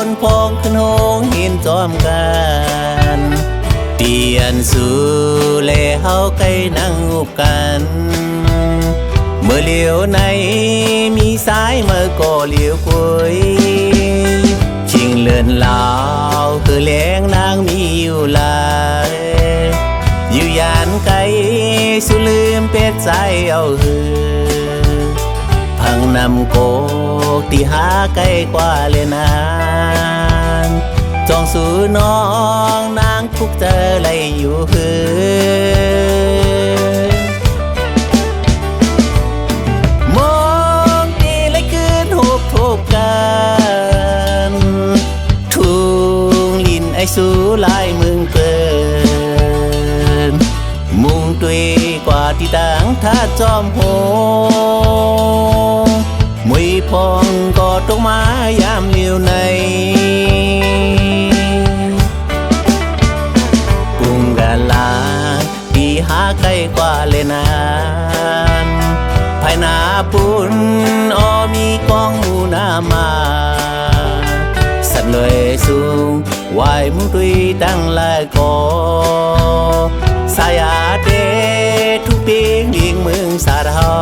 นพองขึ้นหงเห็นจอมกันเตียนสู่แลเฮาใกล้นั่งอุบกันเมื่อเลี้ยวในมีสายเมื่อก็เลี้ยวคุยชิงเลื่อนลาวคือแหลงนางมีอยู่หลายอยู่ยานไกลสุลืมเป็ดใจเอาหือพังนำโกกที่หาไกลกว่าเลยนานจองสู่น้องนางทุกเจอไหลอยู่หือมองตีเลยขึ้นหกทบกันทุ่งลินไอสู่ลายมึงเปินมุงตุยกว่าที่ดังท่าจอมโหมวยพองก็ตกมายามเลี้ยวในกุงกะลาที่หาใกล้กว่าเลยนานภายนาปุ่นอ้อมีกองมูนามาสัตว์เลยสูงไหวมุงตุยตั้งลายกอสายาเดทุกปีงดิ่งเมืองสาดเฮา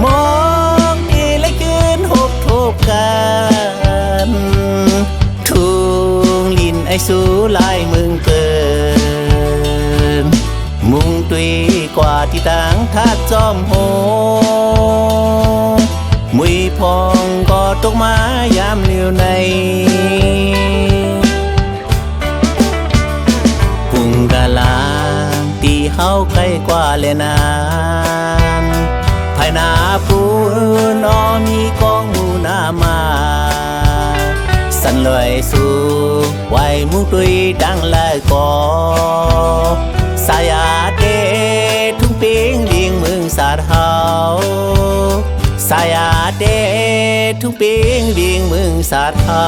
มองที่ไหลขึ้นหกทบกันทุ่งลินไอสู่ลายมึงเกินมุงตุยกว่าที่ต่างท่าจอมโหมุยพองก็ตกมายามเลี้ยวในกุงกะลาตีเฮาใกล้กว่าเลยนานภายนาปูนอ้อมีกองมูนามาสันลอยสู่ไหวมุงตุยดังลายกอสายาเดทุกปีงดิ่งเมืองสาดเฮาสายาเดทุกปีงดิ่งเมืองสาดเฮา